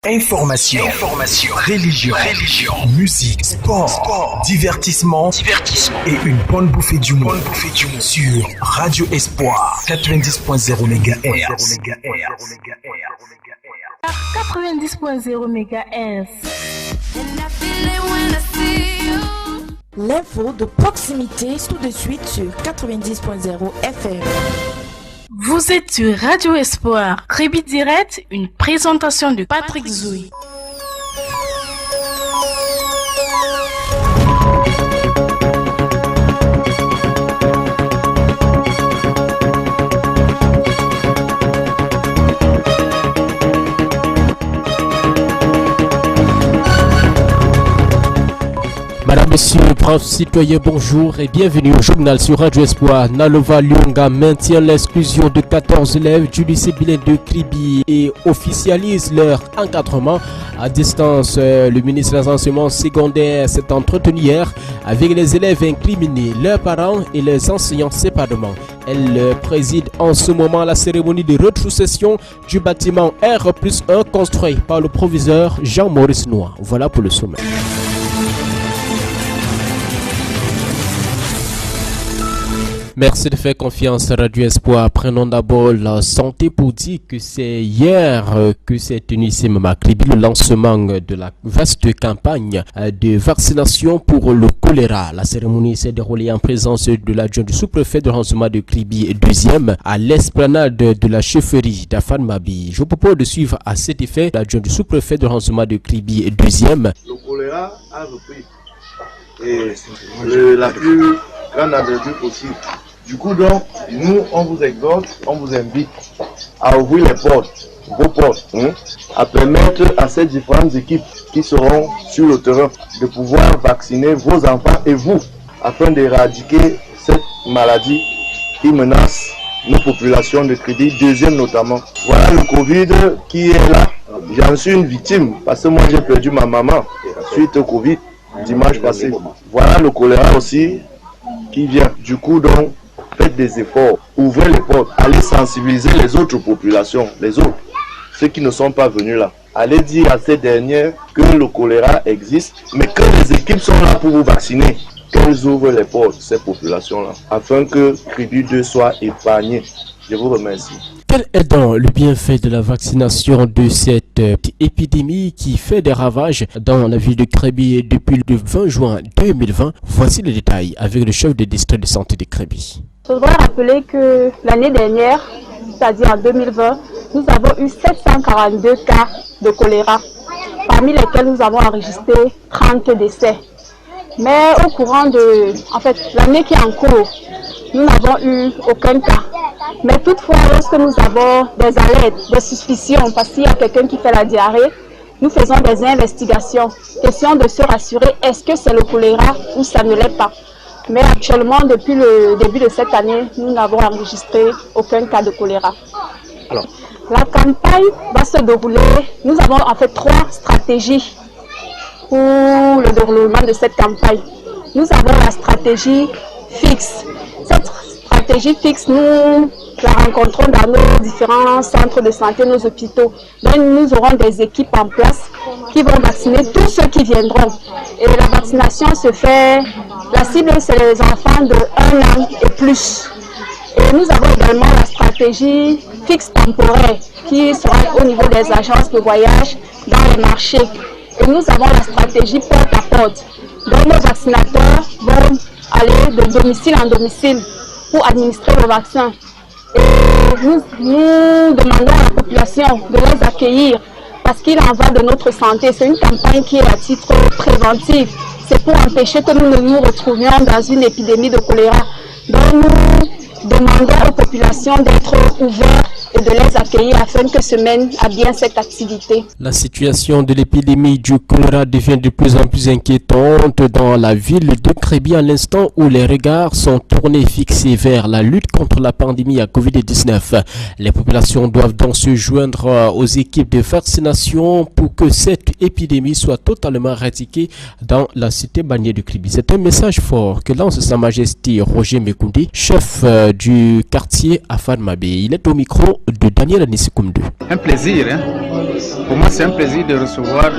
Information, religion, musique, sport, divertissement et une bonne bouffée d'humour sur Radio Espoir 90.0 MHz. 90.0 MHz. L'info de proximité tout de suite sur 90.0 FM. Vous êtes sur Radio Espoir, Crébi Direct, une présentation de Patrick Zouy. Madame, Monsieur, braves citoyens, bonjour et bienvenue au journal sur Radio Espoir. Nalova Lyonga maintient l'exclusion de 14 élèves du lycée bilingue de Kribi et officialise leur encadrement à distance. Le ministre des Enseignements secondaires s'est entretenu hier avec les élèves incriminés, leurs parents et les enseignants séparément. Elle préside en ce moment la cérémonie de rétrocession du bâtiment R+1 construit par le proviseur Jean-Maurice Noir. Voilà pour le sommet. Merci de faire confiance à Radio Espoir. Prenons d'abord la santé pour dire que c'est hier que s'est tenu ici même à Kribi le lancement de la vaste campagne de vaccination pour le choléra. La cérémonie s'est déroulée en présence de l'adjoint du sous-préfet de renseignement de Kribi 2e à l'esplanade de la chefferie d'Afan Mabi. Je vous propose de suivre à cet effet l'adjoint du sous-préfet de renseignement de Kribi 2e. Le choléra a repris et la plus grande envergure possible. Du coup, donc, nous, on vous exhorte, on vous invite à ouvrir les portes, vos portes, à permettre à ces différentes équipes qui seront sur le terrain de pouvoir vacciner vos enfants et vous, afin d'éradiquer cette maladie qui menace nos populations de Kribi, 2e notamment. Voilà le Covid qui est là. J'en suis une victime parce que moi, j'ai perdu ma maman suite au Covid dimanche passé. Voilà le choléra aussi qui vient. Du coup, donc, faites des efforts, ouvrez les portes, allez sensibiliser les autres populations, les autres, ceux qui ne sont pas venus là. Allez dire à ces dernières que le choléra existe, mais que les équipes sont là pour vous vacciner. Qu'elles ouvrent les portes, ces populations-là, afin que Kribi 2 soit épargné. Je vous remercie. Quel est donc le bienfait de la vaccination de cette épidémie qui fait des ravages dans la ville de Kribi depuis le 20 juin 2020? Voici les détails avec le chef de district de santé de Kribi. Je voudrais rappeler que l'année dernière, c'est-à-dire en 2020, nous avons eu 742 cas de choléra, parmi lesquels nous avons enregistré 30 décès. Mais au courant de l'année qui est en cours, nous n'avons eu aucun cas. Mais toutefois, lorsque nous avons des alertes, des suspicions, parce qu'il y a quelqu'un qui fait la diarrhée, nous faisons des investigations. Question de se rassurer, est-ce que c'est le choléra ou ça ne l'est pas? Mais actuellement, depuis le début de cette année, nous n'avons enregistré aucun cas de choléra. Alors, la campagne va se dérouler. Nous avons en fait 3 stratégies pour le déroulement de cette campagne. Nous avons la stratégie fixe. Cette stratégie fixe, nous la rencontrons dans nos différents centres de santé, nos hôpitaux. Donc nous aurons des équipes en place qui vont vacciner tous ceux qui viendront. Et la vaccination se fait, la cible c'est les enfants de 1 an et plus. Et nous avons également la stratégie fixe temporaire qui sera au niveau des agences de voyage dans les marchés. Et nous avons la stratégie porte à porte. Donc nos vaccinateurs vont aller de domicile en domicile pour administrer le vaccin. Et nous demandons à la population de les accueillir parce qu'il en va de notre santé. C'est une campagne qui est à titre préventif. C'est pour empêcher que nous ne nous retrouvions dans une épidémie de choléra. Donc nous demandons aux populations d'être ouvertes et de les accueillir afin que se mène à bien cette activité. La situation de l'épidémie du choléra devient de plus en plus inquiétante dans la ville de Kribi à l'instant où les regards sont tournés fixés vers la lutte contre la pandémie à Covid-19. Les populations doivent donc se joindre aux équipes de vaccination pour que cette épidémie soit totalement éradiquée dans la cité bannière de Kribi. C'est un message fort que lance Sa Majesté Roger Mekoundé, chef du quartier Afanmabé. Il est au micro de Daniel Anissikoumdou. Un plaisir, hein. Pour moi c'est un plaisir de recevoir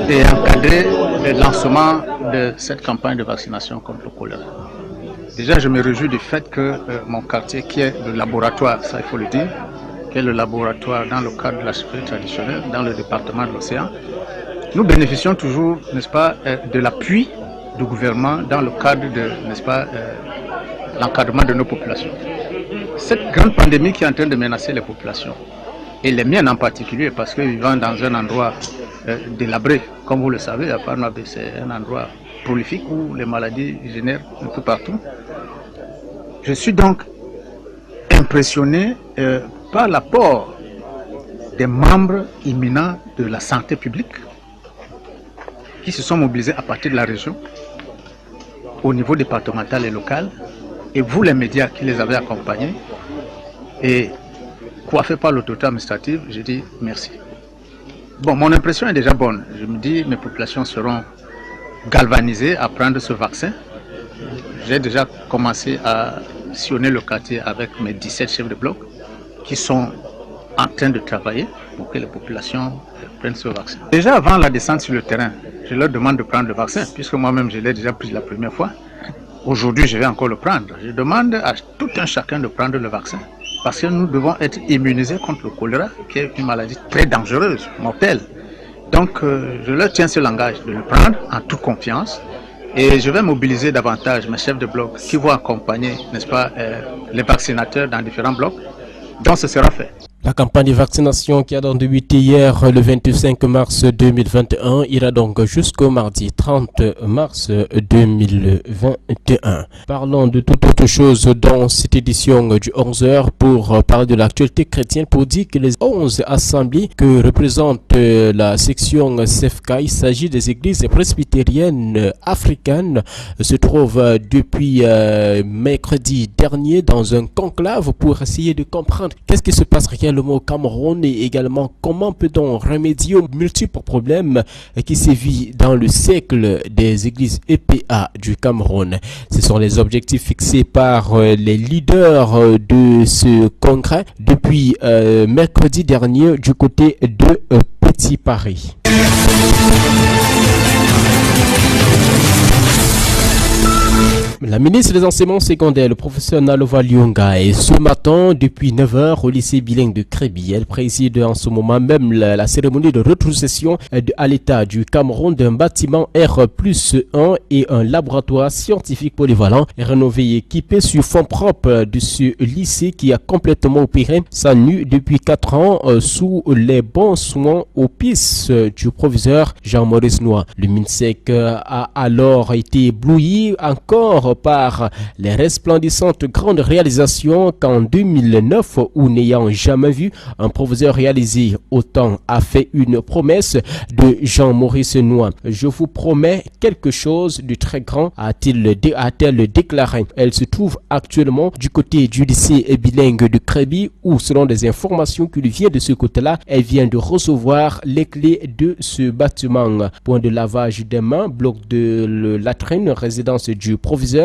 et encadrer le lancement de cette campagne de vaccination contre le choléra. Déjà je me réjouis du fait que mon quartier, qui est le laboratoire, ça il faut le dire, qui est le laboratoire dans le cadre de la sécurité traditionnelle, dans le département de l'Océan, nous bénéficions toujours, n'est-ce pas, de l'appui du gouvernement dans le cadre de, n'est-ce pas, l'encadrement de nos populations. Cette grande pandémie qui est en train de menacer les populations, et les miennes en particulier, parce que vivant dans un endroit délabré, comme vous le savez, Afanmabé, c'est un endroit prolifique où les maladies génèrent un peu partout. Je suis donc impressionné par l'apport des membres imminents de la santé publique qui se sont mobilisés à partir de la région, au niveau départemental et local, et vous les médias qui les avez accompagnés, et coiffés par l'autorité administrative, je dis merci. Bon, mon impression est déjà bonne. Je me dis mes populations seront galvanisées à prendre ce vaccin. J'ai déjà commencé à sillonner le quartier avec mes 17 chefs de bloc qui sont en train de travailler pour que les populations prennent ce vaccin. Déjà avant la descente sur le terrain, je leur demande de prendre le vaccin, puisque moi-même je l'ai déjà pris la première fois. Aujourd'hui, je vais encore le prendre. Je demande à tout un chacun de prendre le vaccin, parce que nous devons être immunisés contre le choléra, qui est une maladie très dangereuse, mortelle. Donc, je leur tiens ce langage de le prendre en toute confiance. Et je vais mobiliser davantage mes chefs de bloc qui vont accompagner, n'est-ce pas, les vaccinateurs dans différents blocs. Donc, ce sera fait. La campagne de vaccination qui a donc débuté hier le 25 mars 2021 ira donc jusqu'au mardi 30 mars 2021. Parlons de toute autre chose dans cette édition du 11h pour parler de l'actualité chrétienne, pour dire que les 11 assemblées que représente la section CFK, il s'agit des églises presbytériennes africaines, se trouvent depuis mercredi dernier dans un conclave pour essayer de comprendre qu'est-ce qui se passe réellement au Cameroun et également comment peut-on remédier aux multiples problèmes qui sévissent dans le cercle des églises EPA du Cameroun. Ce sont les objectifs fixés par les leaders de ce congrès depuis mercredi dernier du côté de Petit Paris. La ministre des Enseignements secondaires, le professeur Nalova Lyonga, est ce matin depuis 9h au lycée bilingue de Créby. Elle préside en ce moment même la cérémonie de rétrocession à l'état du Cameroun d'un bâtiment R+1 et un laboratoire scientifique polyvalent rénové et équipé sur fonds propres de ce lycée qui a complètement opéré sa nue depuis 4 ans sous les bons soins au piste du proviseur Jean-Maurice Noir. Le MINSEC a alors été ébloui encore par les resplendissantes grandes réalisations qu'en 2009, où n'ayant jamais vu un proviseur réaliser autant, a fait une promesse de Jean-Maurice Noir. Je vous promets quelque chose de très grand, a-t-elle déclaré. Elle se trouve actuellement du côté du lycée bilingue de Créby, où selon des informations qui lui viennent de ce côté-là, elle vient de recevoir les clés de ce bâtiment. Point de lavage des mains, bloc de latrine, résidence du proviseur,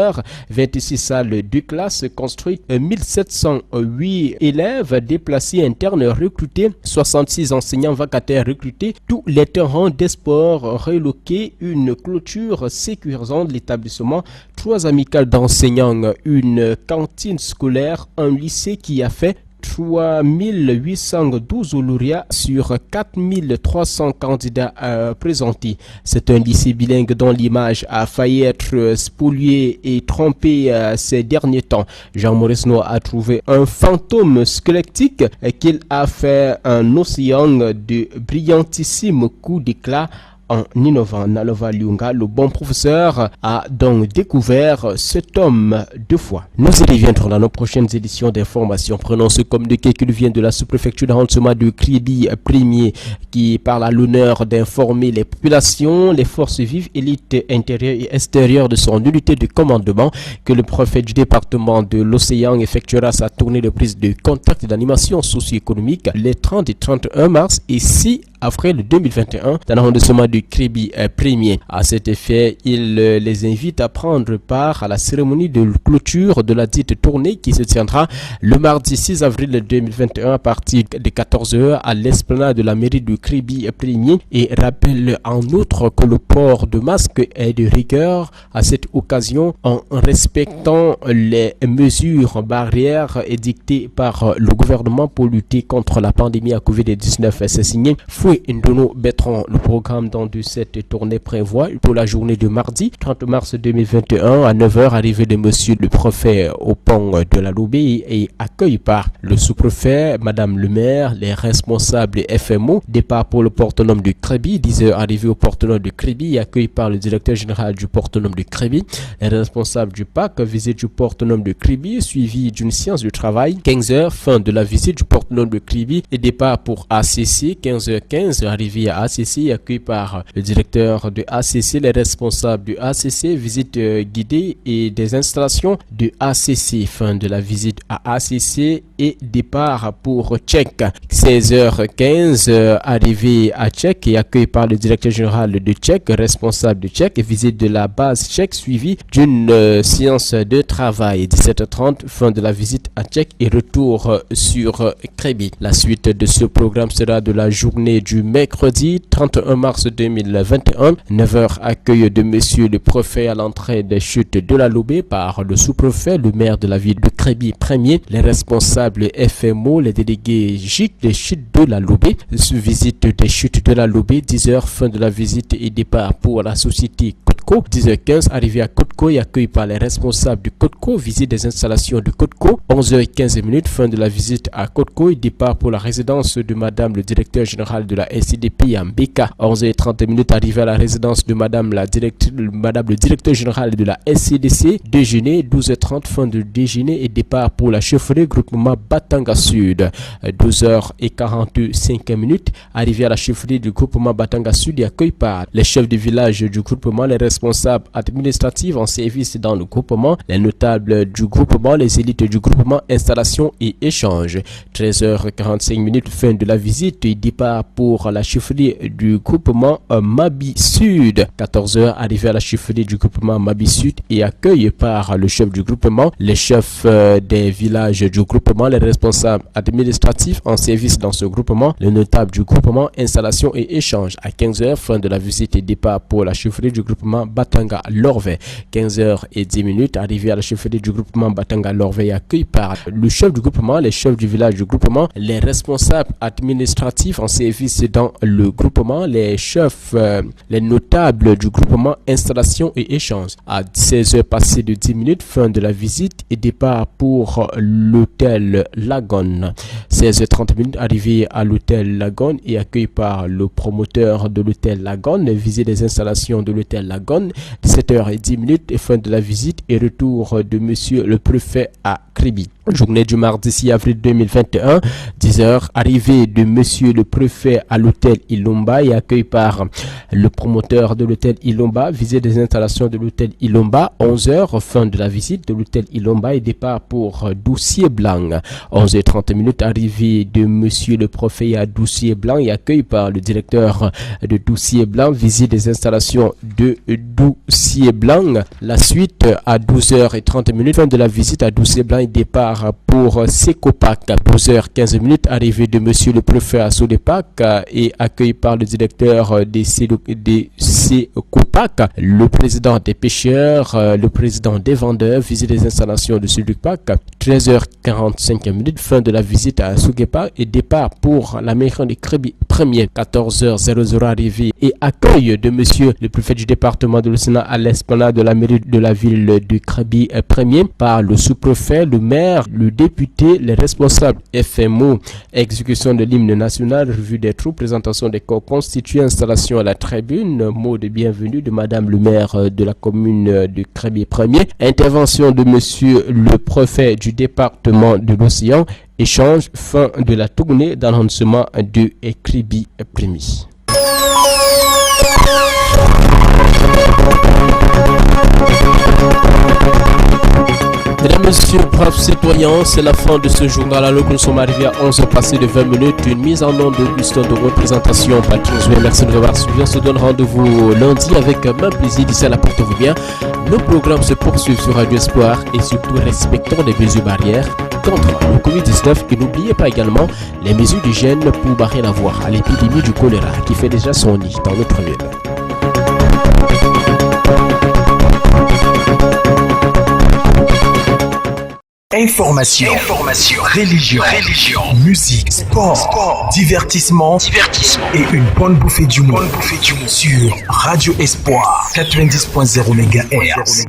26 salles de classe construites, 1708 élèves déplacés internes recrutés, 66 enseignants vacataires recrutés, tous les terrains des sports reloqués, une clôture sécurisante l'établissement, 3 amicales d'enseignants, une cantine scolaire, un lycée qui a fait 3812 lauréats sur 4300 candidats présentés. C'est un lycée bilingue dont l'image a failli être spoliée et trompée ces derniers temps. Jean-Maurice Noir a trouvé un fantôme squelettique qu'il a fait un océan de brillantissimes coups d'éclat. En innovant. Nalova Lyonga, le bon professeur, a donc découvert cet homme 2 fois. Nous y reviendrons dans nos prochaines éditions d'information. Prenons ce communiqué qui nous vient de la sous-préfecture d'arrondissement de Créby premier, qui parle à l'honneur d'informer les populations, les forces vives, élites intérieures et extérieures de son unité de commandement que le préfet du département de l'Océan effectuera sa tournée de prise de contact et d'animation socio-économique les 30 et 31 mars ici avril 2021 dans l'arrondissement du Kribi premier. À cet effet, il les invite à prendre part à la cérémonie de clôture de la dite tournée qui se tiendra le mardi 6 avril 2021 à partir de 14h à l'esplanade de la mairie du Kribi premier et rappelle en outre que le port de masque est de rigueur à cette occasion en respectant les mesures barrières édictées par le gouvernement pour lutter contre la pandémie à Covid-19. C'est signé Foué Ndono Bertrand. Le programme de cette tournée prévoit pour la journée de mardi 30 mars 2021 à 9h arrivée de monsieur le préfet au pont de la Loubé et accueilli par le sous-préfet, madame le maire, les responsables FMO, départ pour le porte-nom du Kribi, 10h arrivée au porte-nom du Kribi et accueilli par le directeur général du porte-nom du Kribi, les responsables du PAC, visite du porte-nom du Kribi suivi d'une séance de travail, 15h fin de la visite du porte-nom de Kribi et départ pour ACC, 15h15 arrivée à ACC accueilli par le directeur de ACC, les responsables du ACC, visite guidée et des installations de ACC, fin de la visite à ACC et départ pour Tchèque, 16h15 arrivée à Tchèque et accueilli par le directeur général de Tchèque, responsable de Tchèque, visite de la base Tchèque suivie d'une séance de travail, 17h30 fin de la visite à Tchèque et retour sur Kribi. La suite de ce programme sera de la journée du mercredi 31 mars 2021, 9h accueil de monsieur le préfet à l'entrée des chutes de la Loubé par le sous-préfet, le maire de la ville de Kribi premier, les responsables FMO, les délégués GIC des chutes de la Loubé, visite des chutes de la Loubé, 10h fin de la visite et départ pour la société Codco, 10h15 arrivée à Codco et accueilli par les responsables du Codco, visite des installations de Codco, 11h15 fin de la visite à Codco et départ pour la résidence de madame le directeur général de la SCDP à Mbeka, 11h30 arrivée à la résidence de madame le directeur général de la SCDC, déjeuner, 12h30 fin de déjeuner et départ pour la chefferie groupement Batanga Sud, 12h45 arrivée à la chefferie du groupement Batanga Sud et accueilli par les chefs de village du groupement, les responsables administratifs en service dans le groupement, les notables du groupement, les élites du groupement, installation et échange. 13h45 fin de la visite et départ pour la chefferie du groupement Mabi Sud. 14h arrivée à la chefferie du groupement Mabi Sud et accueilli par le chef du groupement, les chefs des villages du groupement, les responsables administratifs en service dans ce groupement, les notables du groupement, installation et échange. À 15h fin de la visite et départ pour la chefferie du groupement Batanga Lorvé. 15h10 arrivée à la chefferie du groupement Batanga Lorvé et accueilli par le chef du groupement, les chefs du village du groupement, les responsables administratifs en service dans le groupement, les chefs, les notables du groupement, installation et échange. À 16h passé de 10 minutes, fin de la visite et départ pour l'hôtel Lagone. 16h30 arrivée à l'hôtel Lagone et accueilli par le promoteur de l'hôtel Lagone, visite des installations de l'hôtel Lagone. 17h10 et fin de la visite et retour de monsieur le préfet à Kribi. Journée du mardi 6 avril 2021, 10h, arrivée de monsieur le préfet à l'hôtel Ilomba et accueilli par le promoteur de l'hôtel Ilomba, visite des installations de l'hôtel Ilomba, 11h, fin de la visite de l'hôtel Ilomba et départ pour Doucier Blanc. 11h30, arrivée de monsieur le préfet à Doucier Blanc et accueilli par le directeur de Doucier Blanc, visite des installations de Doucier Blanc. La suite à 12h30, fin de la visite à Doucier Blanc et départ pour Secopac. 12h15, arrivée de monsieur le préfet à Sodepac et accueilli par le directeur des Secopac, le président des pêcheurs, le président des vendeurs, visite des installations de Sodepac. 13h45, fin de la visite à Sodepac et départ pour la mairie de Kribi premier. 14h00, arrivée et accueil de monsieur le préfet du département de l'Océan à l'esplanade de la mairie de la ville de Kribi premier par le sous-préfet, le maire, le député, les responsables FMO, exécution de l'hymne national, revue des troupes, présentation des corps constitués, installation à la tribune, mot de bienvenue de madame le maire de la commune de Kribi premier, intervention de monsieur le préfet du département de l'Océan, échange, fin de la tournée d'annoncement de Kribi premier. Mesdames, Messieurs, braves citoyens, c'est la fin de ce journal alors que nous sommes arrivés à 11h passé de 20 minutes. Une mise en onde d'Augustin de représentation. Patrick Zoué, merci de nous avoir suivis. On se donne rendez-vous lundi avec même plaisir. D'ici là, portez-vous bien. Nos programmes se poursuivent sur Radio Espoir et surtout respectons les mesures barrières contre le Covid-19 et n'oubliez pas également les mesures d'hygiène pour ne rien avoir à l'épidémie du choléra qui fait déjà son nid dans notre ville. Information, religion, musique, sport, divertissement et une bonne bouffée d'humour sur Radio Espoir 90.0 MHz.